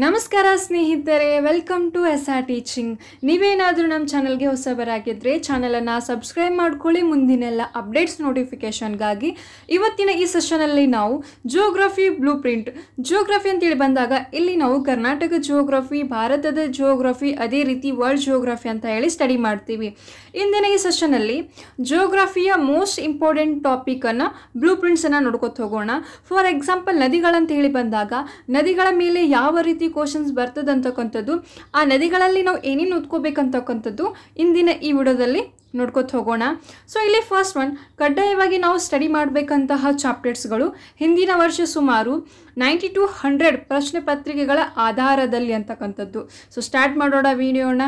ನಮಸ್ಕಾರ ಸ್ನೇಹಿತರೆ, welcome to SR teaching. ನೀವೇನಾದರೂ ನಮ್ಮ ಚಾನಲ್ಗೆ ಹೊಸಬರಾಗಿದ್ದರೆ ಚಾನಲನ್ನು ಸಬ್ಸ್ಕ್ರೈಬ್ ಮಾಡ್ಕೊಳ್ಳಿ. ಮುಂದಿನೆಲ್ಲ ಅಪ್ಡೇಟ್ಸ್ ನೋಟಿಫಿಕೇಷನ್ಗಾಗಿ ಇವತ್ತಿನ ಈ ಸೆಷನಲ್ಲಿ ನಾವು ಜಿಯೋಗ್ರಫಿ ಬ್ಲೂ ಪ್ರಿಂಟ್ ಜಿಯೋಗ್ರಫಿ ಅಂತೇಳಿ ಬಂದಾಗ ಇಲ್ಲಿ ನಾವು ಕರ್ನಾಟಕ ಜಿಯೋಗ್ರಫಿ, ಭಾರತದ ಜಿಯೋಗ್ರಫಿ, ಅದೇ ರೀತಿ ವರ್ಲ್ಡ್ ಜಿಯೋಗ್ರಫಿ ಅಂತ ಹೇಳಿ ಸ್ಟಡಿ ಮಾಡ್ತೀವಿ. ಇಂದಿನ ಈ ಸೆಷನಲ್ಲಿ ಜಿಯೋಗ್ರಫಿಯ ಮೋಸ್ಟ್ ಇಂಪಾರ್ಟೆಂಟ್ ಟಾಪಿಕನ್ನು ಬ್ಲೂ ಪ್ರಿಂಟ್ಸನ್ನು ನೋಡ್ಕೊತ ಹೋಗೋಣ. ಫಾರ್ ಎಕ್ಸಾಂಪಲ್ ನದಿಗಳಂತ ಹೇಳಿ ಬಂದಾಗ ನದಿಗಳ ಮೇಲೆ ಯಾವ ರೀತಿ ಕ್ವಶನ್ಸ್ ಬರ್ತದೆ ಅಂತಕ್ಕಂಥದ್ದು, ಆ ನದಿಗಳಲ್ಲಿ ನಾವು ಏನೇನು ಓದ್ಕೋಬೇಕಂತಕ್ಕಂಥದ್ದು ಇಂದಿನ ಈ ವಿಡಿಯೋದಲ್ಲಿ ನೋಡ್ಕೊತ ಹೋಗೋಣ. ಸೊ ಇಲ್ಲಿ ಫಸ್ಟ್ ಒನ್, ಕಡ್ಡಾಯವಾಗಿ ನಾವು ಸ್ಟಡಿ ಮಾಡಬೇಕಂತಹ ಚಾಪ್ಟರ್ಸ್ಗಳು ಹಿಂದಿನ ವರ್ಷ ಸುಮಾರು 90 to 100 ಪ್ರಶ್ನೆ ಪತ್ರಿಕೆಗಳ ಆಧಾರದಲ್ಲಿ ಅಂತಕ್ಕಂಥದ್ದು. ಸೊ ಸ್ಟಾರ್ಟ್ ಮಾಡೋಣ ವಿಡಿಯೋನ.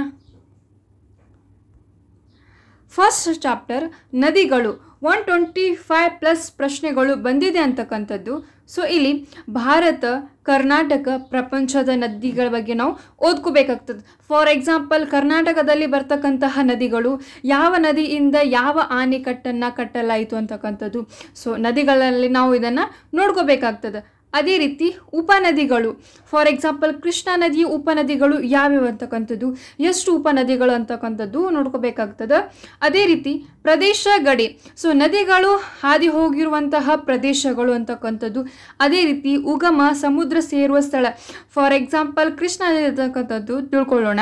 ಫಸ್ಟ್ ಚಾಪ್ಟರ್ ನದಿಗಳು, 125+ ಪ್ರಶ್ನೆಗಳು ಬಂದಿದೆ ಅಂತಕ್ಕಂಥದ್ದು. ಸೊ ಇಲ್ಲಿ ಭಾರತ, ಕರ್ನಾಟಕ, ಪ್ರಪಂಚದ ನದಿಗಳ ಬಗ್ಗೆ ನಾವು ಓದ್ಕೋಬೇಕಾಗ್ತದೆ. ಫಾರ್ ಎಕ್ಸಾಂಪಲ್ ಕರ್ನಾಟಕದಲ್ಲಿ ಬರ್ತಕ್ಕಂತಹ ನದಿಗಳು, ಯಾವ ನದಿಯಿಂದ ಯಾವ ಆಣೆಕಟ್ಟನ್ನು ಕಟ್ಟಲಾಯಿತು ಅಂತಕ್ಕಂಥದ್ದು. ಸೊ ನದಿಗಳಲ್ಲಿ ನಾವು ಇದನ್ನು ನೋಡ್ಕೋಬೇಕಾಗ್ತದೆ. ಅದೇ ರೀತಿ ಉಪನದಿಗಳು, ಫಾರ್ ಎಕ್ಸಾಂಪಲ್ ಕೃಷ್ಣಾ ನದಿಯ ಉಪನದಿಗಳು ಯಾವ್ಯಾವ ಅಂತಕ್ಕಂಥದ್ದು, ಎಷ್ಟು ಉಪನದಿಗಳು ಅಂತಕ್ಕಂಥದ್ದು ನೋಡ್ಕೋಬೇಕಾಗ್ತದೆ. ಅದೇ ರೀತಿ ಪ್ರದೇಶ ಗಡಿ, ಸೊ ನದಿಗಳು ಹಾದಿ ಹೋಗಿರುವಂತಹ ಪ್ರದೇಶಗಳು ಅಂತಕ್ಕಂಥದ್ದು. ಅದೇ ರೀತಿ ಉಗಮ, ಸಮುದ್ರ ಸೇರುವ ಸ್ಥಳ, ಫಾರ್ ಎಕ್ಸಾಂಪಲ್ ಕೃಷ್ಣಾ ನದಿ ಅಂತಕ್ಕಂಥದ್ದು ತಿಳ್ಕೊಳ್ಳೋಣ.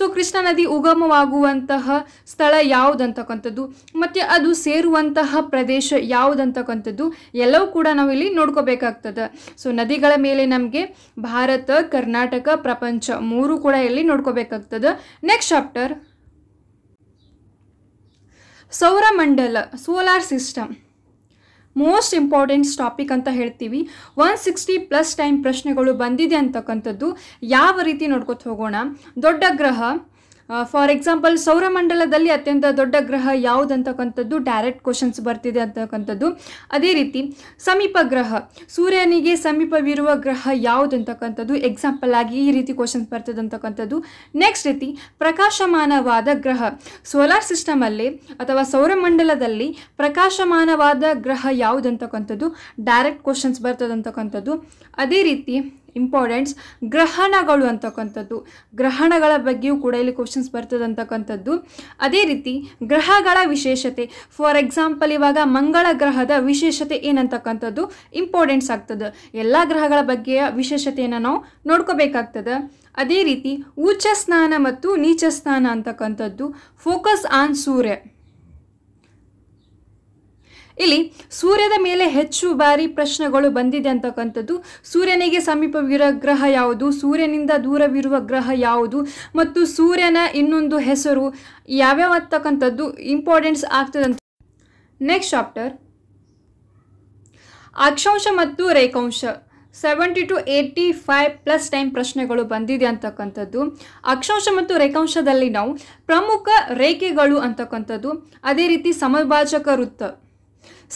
ಸೊ ಕೃಷ್ಣಾ ನದಿ ಉಗಮವಾಗುವಂತಹ ಸ್ಥಳ ಯಾವುದಂತಕ್ಕಂಥದ್ದು ಮತ್ತು ಅದು ಸೇರುವಂತಹ ಪ್ರದೇಶ ಯಾವುದಂತಕ್ಕಂಥದ್ದು ಎಲ್ಲವೂ ಕೂಡ ನಾವು ಇಲ್ಲಿ ನೋಡ್ಕೋಬೇಕಾಗ್ತದೆ. ಸೊ ನದಿಗಳ ಮೇಲೆ ನಮಗೆ ಭಾರತ, ಕರ್ನಾಟಕ, ಪ್ರಪಂಚ ಮೂರು ಕೂಡ ಇಲ್ಲಿ ನೋಡ್ಕೋಬೇಕಾಗ್ತದೆ. ನೆಕ್ಸ್ಟ್ ಚಾಪ್ಟರ್ ಸೌರಮಂಡಲ, solar system, most important topic ಅಂತ ಹೇಳ್ತೀವಿ. 160+ ಟೈಮ್ ಪ್ರಶ್ನೆಗಳು ಬಂದಿದೆ ಅಂತಕ್ಕಂಥದ್ದು. ಯಾವ ರೀತಿ ನೋಡ್ಕೊತ ಹೋಗೋಣ. ದೊಡ್ಡ ಗ್ರಹ, ಫಾರ್ ಎಕ್ಸಾಂಪಲ್ ಸೌರಮಂಡಲದಲ್ಲಿ ಅತ್ಯಂತ ದೊಡ್ಡ ಗ್ರಹ ಯಾವುದಂತಕ್ಕಂಥದ್ದು ಡೈರೆಕ್ಟ್ ಕ್ವಶನ್ಸ್ ಬರ್ತಿದೆ ಅಂತಕ್ಕಂಥದ್ದು. ಅದೇ ರೀತಿ ಸಮೀಪ ಗ್ರಹ, ಸೂರ್ಯನಿಗೆ ಸಮೀಪವಿರುವ ಗ್ರಹ ಯಾವುದಂತಕ್ಕಂಥದ್ದು ಎಕ್ಸಾಂಪಲ್ ಆಗಿ ಈ ರೀತಿ ಕ್ವಶನ್ಸ್ ಬರ್ತದೆ ಅಂತಕ್ಕಂಥದ್ದು. ನೆಕ್ಸ್ಟ್ ರೀತಿ ಪ್ರಕಾಶಮಾನವಾದ ಗ್ರಹ, ಸೋಲಾರ್ ಸಿಸ್ಟಮಲ್ಲಿ ಅಥವಾ ಸೌರಮಂಡಲದಲ್ಲಿ ಪ್ರಕಾಶಮಾನವಾದ ಗ್ರಹ ಯಾವುದಂತಕ್ಕಂಥದ್ದು ಡೈರೆಕ್ಟ್ ಕ್ವಶನ್ಸ್ ಬರ್ತದೆ ಅಂತಕ್ಕಂಥದ್ದು. ಅದೇ ರೀತಿ ಇಂಪಾರ್ಟೆಂಟ್ಸ್ ಗ್ರಹಣಗಳು ಅಂತಕ್ಕಂಥದ್ದು, ಗ್ರಹಣಗಳ ಬಗ್ಗೆಯೂ ಕೂಡ ಇಲ್ಲಿ ಕ್ವಶನ್ಸ್ ಬರ್ತದೆ ಅಂತಕ್ಕಂಥದ್ದು. ಅದೇ ರೀತಿ ಗ್ರಹಗಳ ವಿಶೇಷತೆ, ಫಾರ್ ಎಕ್ಸಾಂಪಲ್ ಇವಾಗ ಮಂಗಳ ಗ್ರಹದ ವಿಶೇಷತೆ ಏನಂತಕ್ಕಂಥದ್ದು ಇಂಪಾರ್ಟೆಂಟ್ಸ್ ಆಗ್ತದೆ. ಎಲ್ಲ ಗ್ರಹಗಳ ಬಗ್ಗೆಯ ವಿಶೇಷತೆಯನ್ನು ನಾವು ನೋಡ್ಕೋಬೇಕಾಗ್ತದೆ. ಅದೇ ರೀತಿ ಉಚ್ಚ ಸ್ನಾನ ಮತ್ತು ನೀಚ ಸ್ನಾನ ಅಂತಕ್ಕಂಥದ್ದು. ಫೋಕಸ್ ಆನ್ ಸೂರ್ಯ, ಇಲ್ಲಿ ಸೂರ್ಯದ ಮೇಲೆ ಹೆಚ್ಚು ಬಾರಿ ಪ್ರಶ್ನೆಗಳು ಬಂದಿದೆ ಅಂತಕ್ಕಂಥದ್ದು. ಸೂರ್ಯನಿಗೆ ಸಮೀಪವಿರುವ ಗ್ರಹ ಯಾವುದು, ಸೂರ್ಯನಿಂದ ದೂರವಿರುವ ಗ್ರಹ ಯಾವುದು ಮತ್ತು ಸೂರ್ಯನ ಇನ್ನೊಂದು ಹೆಸರು ಯಾವ್ಯಾವ ಅಂತಕ್ಕಂಥದ್ದು ಇಂಪಾರ್ಟೆನ್ಸ್ ಆಗ್ತದೆ ಅಂತ. ನೆಕ್ಸ್ಟ್ ಚಾಪ್ಟರ್ ಅಕ್ಷಾಂಶ ಮತ್ತು ರೇಖಾಂಶ, 70 to 85+ ಟೈಮ್ ಪ್ರಶ್ನೆಗಳು ಬಂದಿದೆ ಅಂತಕ್ಕಂಥದ್ದು. ಅಕ್ಷಾಂಶ ಮತ್ತು ರೇಖಾಂಶದಲ್ಲಿ ನಾವು ಪ್ರಮುಖ ರೇಖೆಗಳು ಅಂತಕ್ಕಂಥದ್ದು, ಅದೇ ರೀತಿ ಸಮಭಾಜಕ ವೃತ್ತ,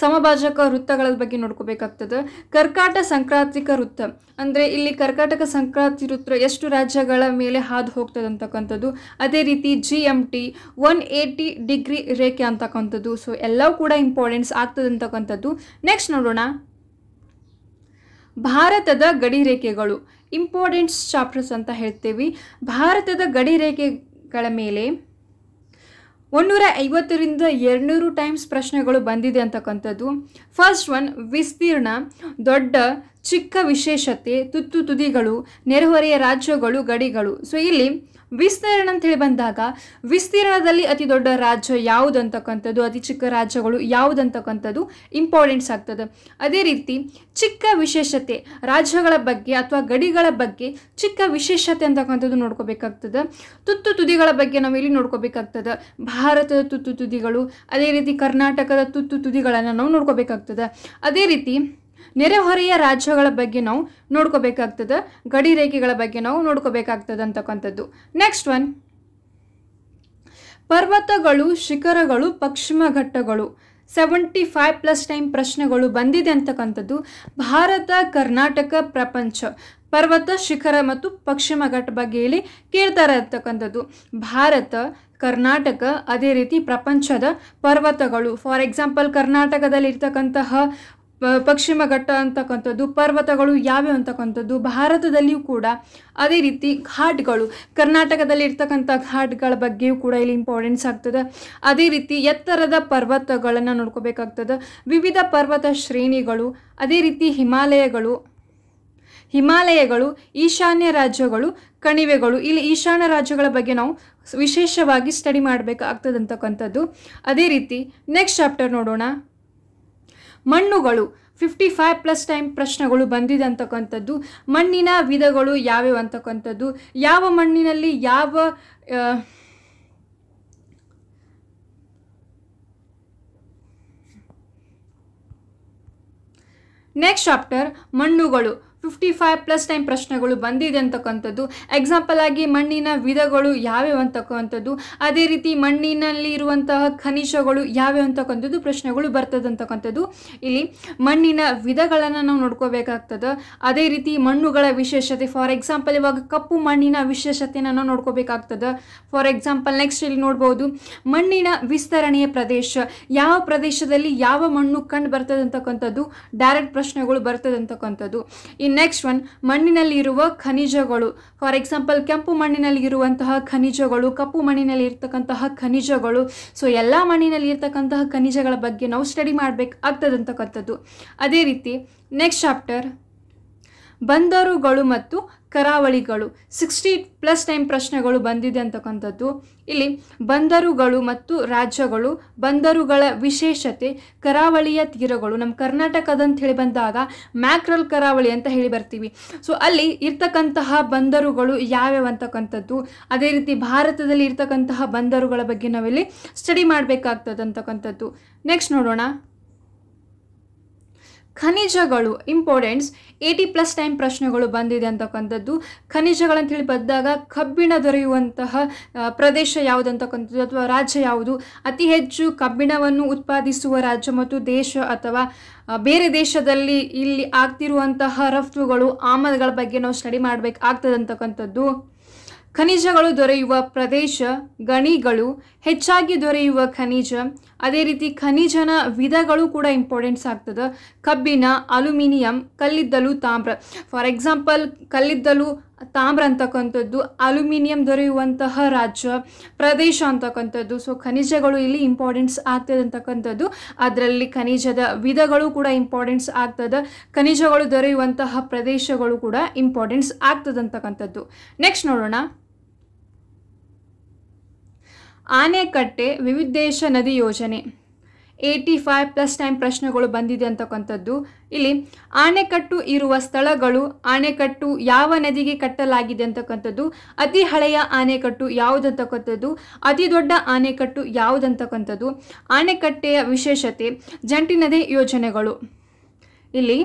ಸಮಭಾಜಕ ವೃತ್ತಗಳ ಬಗ್ಗೆ ನೋಡ್ಕೋಬೇಕಾಗ್ತದೆ. ಕರ್ಕಾಟ ಸಂಕ್ರಾಂತಿಕ ವೃತ್ತ ಅಂದರೆ ಇಲ್ಲಿ ಕರ್ಕಾಟಕ ಸಂಕ್ರಾಂತಿ ವೃತ್ತ ಎಷ್ಟು ರಾಜ್ಯಗಳ ಮೇಲೆ ಹಾದು ಹೋಗ್ತದೆ ಅಂತಕ್ಕಂಥದ್ದು. ಅದೇ ರೀತಿ GMT 180 ಡಿಗ್ರಿ ರೇಖೆ ಅಂತಕ್ಕಂಥದ್ದು. ಸೊ ಎಲ್ಲವೂ ಕೂಡ ಇಂಪಾರ್ಟೆನ್ಸ್ ಆಗ್ತದೆ ಅಂತಕ್ಕಂಥದ್ದು. ನೆಕ್ಸ್ಟ್ ನೋಡೋಣ ಭಾರತದ ಗಡಿ ರೇಖೆಗಳು, ಇಂಪಾರ್ಟೆಂಟ್ಸ್ ಚಾಪ್ಟರ್ಸ್ ಅಂತ ಹೇಳ್ತೀವಿ. ಭಾರತದ ಗಡಿ ರೇಖೆಗಳ ಮೇಲೆ 150 to 200 ಟೈಮ್ಸ್ ಪ್ರಶ್ನೆಗಳು ಬಂದಿದೆ ಅಂತಕ್ಕಂಥದ್ದು. ಫಸ್ಟ್ ಒನ್ ವಿಸ್ತೀರ್ಣ, ದೊಡ್ಡ ಚಿಕ್ಕ ವಿಶೇಷತೆ, ತುತ್ತು ತುದಿಗಳು, ನೆರೆಹೊರೆಯ ರಾಜ್ಯಗಳು, ಗಡಿಗಳು. ಸೊ ಇಲ್ಲಿ ವಿಸ್ತೀರ್ಣ ಅಂತೇಳಿ ಬಂದಾಗ ವಿಸ್ತೀರ್ಣದಲ್ಲಿ ಅತಿ ದೊಡ್ಡ ರಾಜ್ಯ ಯಾವುದಂತಕ್ಕಂಥದ್ದು, ಅತಿ ಚಿಕ್ಕ ರಾಜ್ಯಗಳು ಯಾವುದಂತಕ್ಕಂಥದ್ದು ಇಂಪಾರ್ಟೆನ್ಸ್ ಆಗ್ತದೆ. ಅದೇ ರೀತಿ ಚಿಕ್ಕ ವಿಶೇಷತೆ, ರಾಜ್ಯಗಳ ಬಗ್ಗೆ ಅಥವಾ ಗಡಿಗಳ ಬಗ್ಗೆ ಚಿಕ್ಕ ವಿಶೇಷತೆ ಅಂತಕ್ಕಂಥದ್ದು ನೋಡ್ಕೋಬೇಕಾಗ್ತದೆ. ತುತ್ತು ತುದಿಗಳ ಬಗ್ಗೆ ನಾವು ಇಲ್ಲಿ ನೋಡ್ಕೋಬೇಕಾಗ್ತದೆ. ಭಾರತದ ತುತ್ತು ತುದಿಗಳು, ಅದೇ ರೀತಿ ಕರ್ನಾಟಕದ ತುತ್ತು ತುದಿಗಳನ್ನು ನಾವು ನೋಡ್ಕೋಬೇಕಾಗ್ತದೆ. ಅದೇ ರೀತಿ ನೆರೆಹೊರೆಯ ರಾಜ್ಯಗಳ ಬಗ್ಗೆ ನಾವು ನೋಡ್ಕೋಬೇಕಾಗ್ತದೆ, ಗಡಿ ರೇಖೆಗಳ ಬಗ್ಗೆ ನಾವು ನೋಡ್ಕೋಬೇಕಾಗ್ತದೆ ಅಂತಕ್ಕಂಥದ್ದು. ನೆಕ್ಸ್ಟ್ ಒನ್ ಪರ್ವತಗಳು, ಶಿಖರಗಳು, ಪಶ್ಚಿಮ ಘಟ್ಟಗಳು, 75+ ಟೈಮ್ ಪ್ರಶ್ನೆಗಳು ಬಂದಿದೆ ಅಂತಕ್ಕಂಥದ್ದು. ಭಾರತ, ಕರ್ನಾಟಕ, ಪ್ರಪಂಚ, ಪರ್ವತ, ಶಿಖರ ಮತ್ತು ಪಶ್ಚಿಮ ಘಟ್ಟ ಬಗ್ಗೆ ಇಲ್ಲಿ ಕೇಳ್ತಾರೆ ಅಂತಕ್ಕಂಥದ್ದು. ಭಾರತ, ಕರ್ನಾಟಕ, ಅದೇ ರೀತಿ ಪ್ರಪಂಚದ ಪರ್ವತಗಳು, ಫಾರ್ ಎಕ್ಸಾಂಪಲ್ ಕರ್ನಾಟಕದಲ್ಲಿ ಇರ್ತಕ್ಕಂತಹ ಪಶ್ಚಿಮ ಘಟ್ಟ ಅಂತಕ್ಕಂಥದ್ದು, ಪರ್ವತಗಳು ಯಾವ್ಯಾವ ಅಂತಕ್ಕಂಥದ್ದು, ಭಾರತದಲ್ಲಿಯೂ ಕೂಡ ಅದೇ ರೀತಿ ಘಾಟ್ಗಳು, ಕರ್ನಾಟಕದಲ್ಲಿ ಇರ್ತಕ್ಕಂಥ ಘಾಟ್ಗಳ ಬಗ್ಗೆಯೂ ಕೂಡ ಇಲ್ಲಿ ಇಂಪಾರ್ಟೆನ್ಸ್ ಆಗ್ತದೆ. ಅದೇ ರೀತಿ ಎತ್ತರದ ಪರ್ವತಗಳನ್ನು ನೋಡ್ಕೋಬೇಕಾಗ್ತದೆ, ವಿವಿಧ ಪರ್ವತ ಶ್ರೇಣಿಗಳು, ಅದೇ ರೀತಿ ಹಿಮಾಲಯಗಳು, ಈಶಾನ್ಯ ರಾಜ್ಯಗಳು, ಕಣಿವೆಗಳು. ಇಲ್ಲಿ ಈಶಾನ್ಯ ರಾಜ್ಯಗಳ ಬಗ್ಗೆ ನಾವು ವಿಶೇಷವಾಗಿ ಸ್ಟಡಿ ಮಾಡಬೇಕಾಗ್ತದೆ ಅಂತಕ್ಕಂಥದ್ದು. ಅದೇ ರೀತಿ ನೆಕ್ಸ್ಟ್ ಚಾಪ್ಟರ್ ನೋಡೋಣ, ಮಣ್ಣುಗಳು. 55+ ಟೈಮ್ ಪ್ರಶ್ನೆಗಳು ಬಂದಿದೆ ಅಂತಕ್ಕಂಥದ್ದು. ಮಣ್ಣಿನ ವಿಧಗಳು ಯಾವ್ಯಾವ ಅಂತಕ್ಕಂಥದ್ದು, ಯಾವ ಮಣ್ಣಿನಲ್ಲಿ ಯಾವ ನೆಕ್ಸ್ಟ್ ಚಾಪ್ಟರ್ ಮಣ್ಣುಗಳು. 55+ ಟೈಮ್ ಪ್ರಶ್ನೆಗಳು ಬಂದಿದೆ ಅಂತಕ್ಕಂಥದ್ದು. ಎಕ್ಸಾಂಪಲ್ ಆಗಿ ಮಣ್ಣಿನ ವಿಧಗಳು ಯಾವ್ಯಾವ ಅಂತಕ್ಕಂಥದ್ದು, ಅದೇ ರೀತಿ ಮಣ್ಣಿನಲ್ಲಿ ಇರುವಂತಹ ಖನಿಜಗಳು ಯಾವ್ಯಾವ ಅಂತಕ್ಕಂಥದ್ದು ಪ್ರಶ್ನೆಗಳು ಬರ್ತದೆ ಅಂತಕ್ಕಂಥದ್ದು. ಇಲ್ಲಿ ಮಣ್ಣಿನ ವಿಧಗಳನ್ನು ನಾವು ನೋಡ್ಕೋಬೇಕಾಗ್ತದೆ. ಅದೇ ರೀತಿ ಮಣ್ಣುಗಳ ವಿಶೇಷತೆ, ಫಾರ್ ಎಕ್ಸಾಂಪಲ್ ಇವಾಗ ಕಪ್ಪು ಮಣ್ಣಿನ ವಿಶೇಷತೆಯನ್ನು ನಾವು ನೋಡ್ಕೋಬೇಕಾಗ್ತದೆ. ಫಾರ್ ಎಕ್ಸಾಂಪಲ್ ನೆಕ್ಸ್ಟ್ ಇಲ್ಲಿ ನೋಡ್ಬೋದು, ಮಣ್ಣಿನ ವಿಸ್ತರಣೆಯ ಪ್ರದೇಶ, ಯಾವ ಪ್ರದೇಶದಲ್ಲಿ ಯಾವ ಮಣ್ಣು ಕಂಡು ಬರ್ತದೆ ಅಂತಕ್ಕಂಥದ್ದು ಡೈರೆಕ್ಟ್ ಪ್ರಶ್ನೆಗಳು ಬರ್ತದೆ ಅಂತಕ್ಕಂಥದ್ದು. ನೆಕ್ಸ್ಟ್ ಒನ್, ಮಣ್ಣಿನಲ್ಲಿ ಇರುವ ಖನಿಜಗಳು. ಫಾರ್ ಎಕ್ಸಾಂಪಲ್ ಕೆಂಪು ಮಣ್ಣಿನಲ್ಲಿ ಇರುವಂತಹ ಖನಿಜಗಳು, ಕಪ್ಪು ಮಣ್ಣಿನಲ್ಲಿ ಇರ್ತಕ್ಕಂತಹ ಖನಿಜಗಳು. ಸೊ ಎಲ್ಲ ಮಣ್ಣಿನಲ್ಲಿ ಇರ್ತಕ್ಕಂತಹ ಖನಿಜಗಳ ಬಗ್ಗೆ ನಾವು ಸ್ಟಡಿ ಮಾಡಬೇಕಾಗ್ತದೆ ಅಂತಕ್ಕಂಥದ್ದು. ಅದೇ ರೀತಿ ನೆಕ್ಸ್ಟ್ ಚಾಪ್ಟರ್ ಬಂದರುಗಳು ಮತ್ತು ಕರಾವಳಿಗಳು. 60+ ಟೈಮ್ ಪ್ರಶ್ನೆಗಳು ಬಂದಿದೆ ಅಂತಕ್ಕಂಥದ್ದು. ಇಲ್ಲಿ ಬಂದರುಗಳು ಮತ್ತು ರಾಜ್ಯಗಳು, ಬಂದರುಗಳ ವಿಶೇಷತೆ, ಕರಾವಳಿಯ ತೀರಗಳು. ನಮ್ಮ ಕರ್ನಾಟಕದಂತ ಹೇಳಿ ಬಂದಾಗ ಮ್ಯಾಕ್ರಲ್ ಕರಾವಳಿ ಅಂತ ಹೇಳಿ ಬರ್ತೀವಿ. ಸೊ ಅಲ್ಲಿ ಇರ್ತಕ್ಕಂತಹ ಬಂದರುಗಳು ಯಾವ್ಯಾವ ಅಂತಕ್ಕಂಥದ್ದು, ಅದೇ ರೀತಿ ಭಾರತದಲ್ಲಿ ಇರ್ತಕ್ಕಂತಹ ಬಂದರುಗಳ ಬಗ್ಗೆ ನಾವಿಲ್ಲಿ ಸ್ಟಡಿ ಮಾಡಬೇಕಾಗ್ತದೆ ಅಂತಕ್ಕಂಥದ್ದು. ನೆಕ್ಸ್ಟ್ ನೋಡೋಣ, ಖನಿಜಗಳು ಇಂಪಾರ್ಟೆನ್ಸ್. 80+ ಟೈಮ್ ಪ್ರಶ್ನೆಗಳು ಬಂದಿದೆ ಅಂತಕ್ಕಂಥದ್ದು. ಖನಿಜಗಳಂತ ಹೇಳಿ ಬಂದಾಗ ಕಬ್ಬಿಣ ದೊರೆಯುವಂತಹ ಪ್ರದೇಶ ಯಾವುದು ಅಂತಕ್ಕಂಥದ್ದು ಅಥವಾ ರಾಜ್ಯ ಯಾವುದು, ಅತಿ ಹೆಚ್ಚು ಕಬ್ಬಿಣವನ್ನು ಉತ್ಪಾದಿಸುವ ರಾಜ್ಯ ಮತ್ತು ದೇಶ ಅಥವಾ ಬೇರೆ ದೇಶದಲ್ಲಿ ಇಲ್ಲಿ ಆಗ್ತಿರುವಂತಹ ರಫ್ತುಗಳು, ಆಮದುಗಳ ಬಗ್ಗೆ ನಾವು ಸ್ಟಡಿ ಮಾಡಬೇಕಾಗ್ತದೆ ಅಂತಕ್ಕಂಥದ್ದು. ಖನಿಜಗಳು ದೊರೆಯುವ ಪ್ರದೇಶ, ಗಣಿಗಳು, ಹೆಚ್ಚಾಗಿ ದೊರೆಯುವ ಖನಿಜ, ಅದೇ ರೀತಿ ಖನಿಜನ ವಿಧಗಳು ಕೂಡ ಇಂಪಾರ್ಟೆನ್ಸ್ ಆಗ್ತದೆ. ಕಬ್ಬಿಣ, ಅಲ್ಯೂಮಿನಿಯಂ, ಕಲ್ಲಿದ್ದಲು, ತಾಮ್ರ. ಫಾರ್ ಎಕ್ಸಾಂಪಲ್ ಕಲ್ಲಿದ್ದಲು, ತಾಮ್ರ ಅಂತಕ್ಕಂಥದ್ದು, ಅಲ್ಯೂಮಿನಿಯಂ ದೊರೆಯುವಂತಹ ರಾಜ್ಯ, ಪ್ರದೇಶ ಅಂತಕ್ಕಂಥದ್ದು. ಸೊ ಖನಿಜಗಳು ಇಲ್ಲಿ ಇಂಪಾರ್ಟೆನ್ಸ್ ಆಗ್ತದೆ ಅಂತಕ್ಕಂಥದ್ದು. ಅದರಲ್ಲಿ ಖನಿಜದ ವಿಧಗಳು ಕೂಡ ಇಂಪಾರ್ಟೆನ್ಸ್ ಆಗ್ತದೆ, ಖನಿಜಗಳು ದೊರೆಯುವಂತಹ ಪ್ರದೇಶಗಳು ಕೂಡ ಇಂಪಾರ್ಟೆನ್ಸ್ ಆಗ್ತದೆ ಅಂತಕ್ಕಂಥದ್ದು. ನೆಕ್ಸ್ಟ್ ನೋಡೋಣ, ಆನೆಕಟ್ಟೆ ವಿವಿಧೇಶ ನದಿ ಯೋಜನೆ. 85+ ಟೈಮ್ ಪ್ರಶ್ನೆಗಳು ಬಂದಿದೆ ಅಂತಕ್ಕಂಥದ್ದು. ಇಲ್ಲಿ ಆಣೆಕಟ್ಟು ಇರುವ ಸ್ಥಳಗಳು, ಆಣೆಕಟ್ಟು ಯಾವ ನದಿಗೆ ಕಟ್ಟಲಾಗಿದೆ ಅಂತಕ್ಕಂಥದ್ದು, ಅತಿ ಹಳೆಯ ಆಣೆಕಟ್ಟು ಯಾವುದಂತಕ್ಕಂಥದ್ದು, ಅತಿ ದೊಡ್ಡ ಆಣೆಕಟ್ಟು ಯಾವುದಂತಕ್ಕಂಥದ್ದು, ಆಣೆಕಟ್ಟೆಯ ವಿಶೇಷತೆ, ಜಂಟಿ ನದಿ ಯೋಜನೆಗಳು. ಇಲ್ಲಿ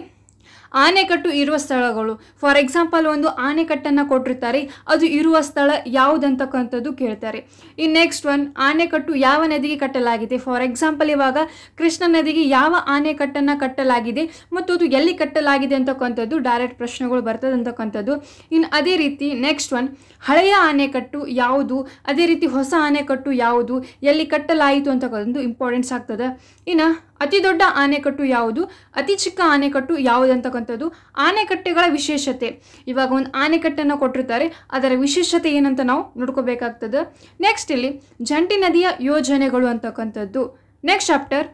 ಆಣೆಕಟ್ಟು ಇರುವ ಸ್ಥಳಗಳು, ಫಾರ್ ಎಕ್ಸಾಂಪಲ್ ಒಂದು ಆಣೆಕಟ್ಟನ್ನು ಕೊಟ್ಟಿರ್ತಾರೆ, ಅದು ಇರುವ ಸ್ಥಳ ಯಾವುದಂತಕ್ಕಂಥದ್ದು ಕೇಳ್ತಾರೆ. ಈ ನೆಕ್ಸ್ಟ್ ಒನ್, ಆಣೆಕಟ್ಟು ಯಾವ ನದಿಗೆ ಕಟ್ಟಲಾಗಿದೆ. ಫಾರ್ ಎಕ್ಸಾಂಪಲ್ ಇವಾಗ ಕೃಷ್ಣ ನದಿಗೆ ಯಾವ ಆಣೆಕಟ್ಟನ್ನು ಕಟ್ಟಲಾಗಿದೆ ಮತ್ತು ಅದು ಎಲ್ಲಿ ಕಟ್ಟಲಾಗಿದೆ ಅಂತಕ್ಕಂಥದ್ದು ಡೈರೆಕ್ಟ್ ಪ್ರಶ್ನೆಗಳು ಬರ್ತದೆ ಅಂತಕ್ಕಂಥದ್ದು. ಇನ್ನು ಅದೇ ರೀತಿ ನೆಕ್ಸ್ಟ್ ಒನ್, ಹಳೆಯ ಆಣೆಕಟ್ಟು ಯಾವುದು, ಅದೇ ರೀತಿ ಹೊಸ ಆಣೆಕಟ್ಟು ಯಾವುದು, ಎಲ್ಲಿ ಕಟ್ಟಲಾಯಿತು ಅಂತಕ್ಕಂಥದ್ದು ಇಂಪಾರ್ಟೆನ್ಸ್ ಆಗ್ತದೆ. ಇನ್ನು ಅತಿ ದೊಡ್ಡ ಆಣೆಕಟ್ಟು ಯಾವುದು, ಅತಿ ಚಿಕ್ಕ ಆಣೆಕಟ್ಟು ಯಾವುದಂತಕ್ಕಂಥದ್ದು, ಆಣೆಕಟ್ಟೆಗಳ ವಿಶೇಷತೆ. ಇವಾಗ ಒಂದು ಆಣೆಕಟ್ಟನ್ನು ಕೊಟ್ಟಿರ್ತಾರೆ, ಅದರ ವಿಶೇಷತೆ ಏನಂತ ನಾವು ನೋಡ್ಕೋಬೇಕಾಗ್ತದೆ. ನೆಕ್ಸ್ಟ್ ಇಲ್ಲಿ ಜಂಟಿ ನದಿಯ ಯೋಜನೆಗಳು ಅಂತಕ್ಕಂಥದ್ದು. ನೆಕ್ಸ್ಟ್ ಚಾಪ್ಟರ್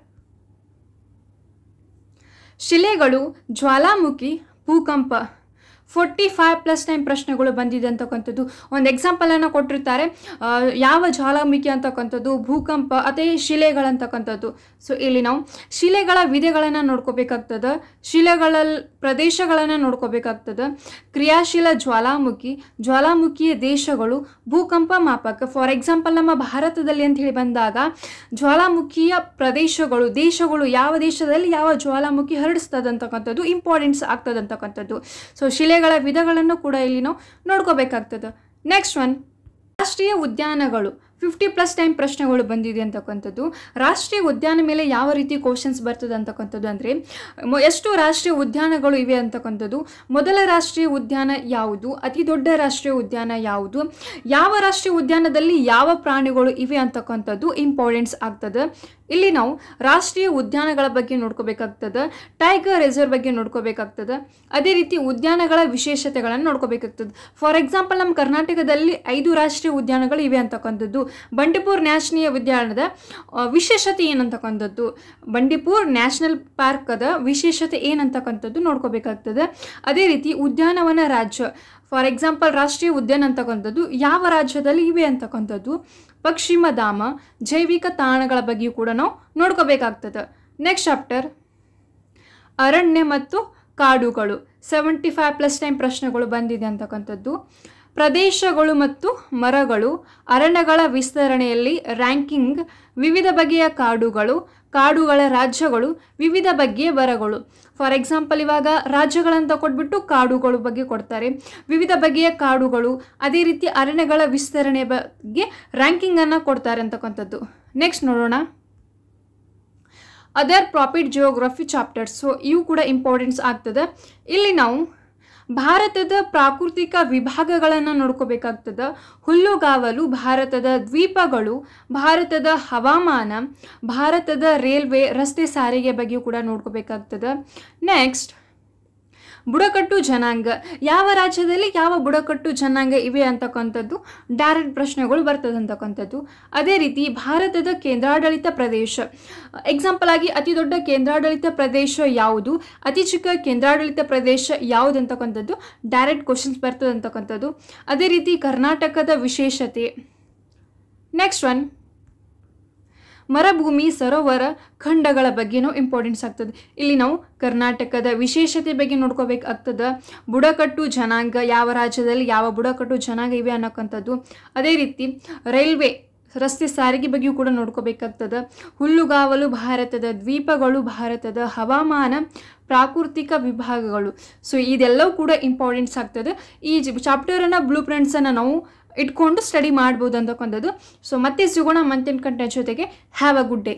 ಶಿಲೆಗಳು, ಜ್ವಾಲಾಮುಖಿ, ಭೂಕಂಪ. 45+ ಟೈಮ್ ಪ್ರಶ್ನೆಗಳು ಬಂದಿದೆ ಅಂತಕ್ಕಂಥದ್ದು. ಒಂದು ಎಕ್ಸಾಂಪಲನ್ನು ಕೊಟ್ಟಿರ್ತಾರೆ, ಯಾವ ಜ್ವಾಲಾಮುಖಿ ಅಂತಕ್ಕಂಥದ್ದು, ಭೂಕಂಪ ಅಥವಾ ಶಿಲೆಗಳಂತಕ್ಕಂಥದ್ದು. ಸೊ ಇಲ್ಲಿ ನಾವು ಶಿಲೆಗಳ ವಿಧಗಳನ್ನು ನೋಡ್ಕೋಬೇಕಾಗ್ತದೆ, ಶಿಲೆಗಳ ಪ್ರದೇಶಗಳನ್ನು ನೋಡ್ಕೋಬೇಕಾಗ್ತದೆ. ಕ್ರಿಯಾಶೀಲ ಜ್ವಾಲಾಮುಖಿ, ಜ್ವಾಲಾಮುಖಿಯ ದೇಶಗಳು, ಭೂಕಂಪ ಮಾಪಕ. ಫಾರ್ ಎಕ್ಸಾಂಪಲ್ ನಮ್ಮ ಭಾರತದಲ್ಲಿ ಅಂತ ಹೇಳಿ ಬಂದಾಗ ಜ್ವಾಲಾಮುಖಿಯ ಪ್ರದೇಶಗಳು, ದೇಶಗಳು, ಯಾವ ದೇಶದಲ್ಲಿ ಯಾವ ಜ್ವಾಲಾಮುಖಿ ಹರಡಿಸ್ತದೆ ಅಂತಕ್ಕಂಥದ್ದು ಇಂಪಾರ್ಟೆನ್ಸ್ ಆಗ್ತದೆ ಅಂತಕ್ಕಂಥದ್ದು. ಸೊ ಶಿಲೆಗಳ ವಿಧಗಳನ್ನು ಕೂಡ ಇಲ್ಲಿ ನಾವು ನೋಡ್ಕೋಬೇಕಾಗ್ತದೆ. ನೆಕ್ಸ್ಟ್ ಒನ್, ರಾಷ್ಟ್ರೀಯ ಉದ್ಯಾನಗಳು. 50+ ಟೈಮ್ ಪ್ರಶ್ನೆಗಳು ಬಂದಿದೆ ಅಂತಕ್ಕಂಥದ್ದು. ರಾಷ್ಟ್ರೀಯ ಉದ್ಯಾನ ಮೇಲೆ ಯಾವ ರೀತಿ ಕ್ವಶನ್ಸ್ ಬರ್ತದೆ ಅಂತಕ್ಕಂಥದ್ದು ಅಂದರೆ, ಎಷ್ಟು ರಾಷ್ಟ್ರೀಯ ಉದ್ಯಾನಗಳು ಇವೆ ಅಂತಕ್ಕಂಥದ್ದು, ಮೊದಲ ರಾಷ್ಟ್ರೀಯ ಉದ್ಯಾನ ಯಾವುದು, ಅತಿ ದೊಡ್ಡ ರಾಷ್ಟ್ರೀಯ ಉದ್ಯಾನ ಯಾವುದು, ಯಾವ ರಾಷ್ಟ್ರೀಯ ಉದ್ಯಾನದಲ್ಲಿ ಯಾವ ಪ್ರಾಣಿಗಳು ಇವೆ ಅಂತಕ್ಕಂಥದ್ದು ಇಂಪಾರ್ಟೆನ್ಸ್ ಆಗ್ತದೆ. ಇಲ್ಲಿ ನಾವು ರಾಷ್ಟ್ರೀಯ ಉದ್ಯಾನಗಳ ಬಗ್ಗೆ ನೋಡ್ಕೋಬೇಕಾಗ್ತದೆ, ಟೈಗರ್ ರಿಸರ್ವ್ ಬಗ್ಗೆ ನೋಡ್ಕೋಬೇಕಾಗ್ತದೆ, ಅದೇ ರೀತಿ ಉದ್ಯಾನಗಳ ವಿಶೇಷತೆಗಳನ್ನು ನೋಡ್ಕೋಬೇಕಾಗ್ತದೆ. ಫಾರ್ ಎಕ್ಸಾಂಪಲ್ ನಮ್ಮ ಕರ್ನಾಟಕದಲ್ಲಿ 5 ರಾಷ್ಟ್ರೀಯ ಉದ್ಯಾನಗಳು ಇವೆ ಅಂತಕ್ಕಂಥದ್ದು. ಬಂಡೀಪುರ್ ನ್ಯಾಷನಲ್ ಉದ್ಯಾನದ ವಿಶೇಷತೆ ಏನಂತಕ್ಕಂಥದ್ದು, ಬಂಡೀಪುರ್ ನ್ಯಾಷನಲ್ ಪಾರ್ಕದ ವಿಶೇಷತೆ ಏನಂತಕ್ಕಂಥದ್ದು ನೋಡ್ಕೋಬೇಕಾಗ್ತದೆ. ಅದೇ ರೀತಿ ಉದ್ಯಾನವನ ರಾಜ್ಯ, ಫಾರ್ ಎಕ್ಸಾಂಪಲ್ ರಾಷ್ಟ್ರೀಯ ಉದ್ಯಾನ ಅಂತಕ್ಕಂಥದ್ದು ಯಾವ ರಾಜ್ಯದಲ್ಲಿ ಇವೆ ಅಂತಕ್ಕಂಥದ್ದು, ಪಶ್ಚಿಮಧಾಮ, ಜೈವಿಕ ತಾಣಗಳ ಬಗ್ಗೆಯೂ ಕೂಡ ನಾವು ನೋಡ್ಕೋಬೇಕಾಗ್ತದೆ. ನೆಕ್ಸ್ಟ್ ಚಾಪ್ಟರ್ ಅರಣ್ಯ ಮತ್ತು ಕಾಡುಗಳು, 75+ ಟೈಮ್ ಪ್ರಶ್ನೆಗಳು ಬಂದಿದೆ ಅಂತಕ್ಕಂಥದ್ದು. ಪ್ರದೇಶಗಳು ಮತ್ತು ಮರಗಳು, ಅರಣ್ಯಗಳ ವಿಸ್ತರಣೆಯಲ್ಲಿ ರ್ಯಾಂಕಿಂಗ್, ವಿವಿಧ ಬಗೆಯ ಕಾಡುಗಳು, ಕಾಡುಗಳ ರಾಜ್ಯಗಳು, ವಿವಿಧ ಬಗೆಯ ಮರಗಳು. ಫಾರ್ ಎಕ್ಸಾಂಪಲ್ ಇವಾಗ ರಾಜ್ಯಗಳಂತ ಕೊಟ್ಬಿಟ್ಟು ಕಾಡುಗಳ ಬಗ್ಗೆ ಕೊಡ್ತಾರೆ, ವಿವಿಧ ಬಗೆಯ ಕಾಡುಗಳು, ಅದೇ ರೀತಿ ಅರಣ್ಯಗಳ ವಿಸ್ತರಣೆ ಬಗ್ಗೆ ರ್ಯಾಂಕಿಂಗನ್ನು ಕೊಡ್ತಾರೆ ಅಂತಕ್ಕಂಥದ್ದು. ನೆಕ್ಸ್ಟ್ ನೋಡೋಣ other profit geography chapters. So ಇವು ಕೂಡ ಇಂಪಾರ್ಟೆನ್ಸ್ ಆಗ್ತದೆ. ಇಲ್ಲಿ ನಾವು ಭಾರತದ ಪ್ರಾಕೃತಿಕ ವಿಭಾಗಗಳನ್ನು ನೋಡ್ಕೋಬೇಕಾಗ್ತದೆ. ಹುಲ್ಲುಗಾವಲು, ಭಾರತದ ದ್ವೀಪಗಳು, ಭಾರತದ ಹವಾಮಾನ, ಭಾರತದ ರೈಲ್ವೆ ರಸ್ತೆ ಸಾರಿಗೆ ಬಗ್ಗೆಯೂ ಕೂಡ ನೋಡ್ಕೋಬೇಕಾಗ್ತದೆ. ನೆಕ್ಸ್ಟ್ ಬುಡಕಟ್ಟು ಜನಾಂಗ, ಯಾವ ರಾಜ್ಯದಲ್ಲಿ ಯಾವ ಬುಡಕಟ್ಟು ಜನಾಂಗ ಇವೆ ಅಂತಕ್ಕಂಥದ್ದು ಡೈರೆಕ್ಟ್ ಪ್ರಶ್ನೆಗಳು ಬರ್ತದೆ ಅಂತಕ್ಕಂಥದ್ದು. ಅದೇ ರೀತಿ ಭಾರತದ ಕೇಂದ್ರಾಡಳಿತ ಪ್ರದೇಶ, ಎಕ್ಸಾಂಪಲ್ ಆಗಿ ಅತಿ ದೊಡ್ಡ ಕೇಂದ್ರಾಡಳಿತ ಪ್ರದೇಶ ಯಾವುದು, ಅತಿ ಚಿಕ್ಕ ಕೇಂದ್ರಾಡಳಿತ ಪ್ರದೇಶ ಯಾವುದು ಅಂತಕ್ಕಂಥದ್ದು ಡೈರೆಕ್ಟ್ ಕ್ವಶನ್ಸ್ ಬರ್ತದೆ ಅಂತಕ್ಕಂಥದ್ದು. ಅದೇ ರೀತಿ ಕರ್ನಾಟಕದ ವಿಶೇಷತೆ. ನೆಕ್ಸ್ಟ್ ಒನ್ ಮರುಭೂಮಿ, ಸರೋವರ, ಖಂಡಗಳ ಬಗ್ಗೆನೂ ಇಂಪಾರ್ಟೆನ್ಸ್ ಆಗ್ತದೆ. ಇಲ್ಲಿ ನಾವು ಕರ್ನಾಟಕದ ವಿಶೇಷತೆ ಬಗ್ಗೆ ನೋಡ್ಕೋಬೇಕಾಗ್ತದೆ. ಬುಡಕಟ್ಟು ಜನಾಂಗ, ಯಾವ ರಾಜ್ಯದಲ್ಲಿ ಯಾವ ಬುಡಕಟ್ಟು ಜನಾಂಗ ಇವೆ ಅನ್ನೋಕ್ಕಂಥದ್ದು. ಅದೇ ರೀತಿ ರೈಲ್ವೆ ರಸ್ತೆ ಸಾರಿಗೆ ಬಗ್ಗೆಯೂ ಕೂಡ ನೋಡ್ಕೋಬೇಕಾಗ್ತದೆ. ಹುಲ್ಲುಗಾವಲು, ಭಾರತದ ದ್ವೀಪಗಳು, ಭಾರತದ ಹವಾಮಾನ, ಪ್ರಾಕೃತಿಕ ವಿಭಾಗಗಳು. ಸೊ ಇದೆಲ್ಲವೂ ಕೂಡ ಇಂಪಾರ್ಟೆನ್ಸ್ ಆಗ್ತದೆ. ಈ ಚಾಪ್ಟರನ್ನು ಬ್ಲೂ ಪ್ರಿಂಟ್ಸನ್ನು ನಾವು ಇಟ್ಕೊಂಡು ಸ್ಟಡಿ ಮಾಡ್ಬೋದು ಅಂತಕ್ಕಂಥದ್ದು. ಸೊ ಮತ್ತೆ ಸಿಗೋಣ ಮಂತಿನ ಕಂಟೆಂಟ್ ಜೊತೆಗೆ. Have a good day.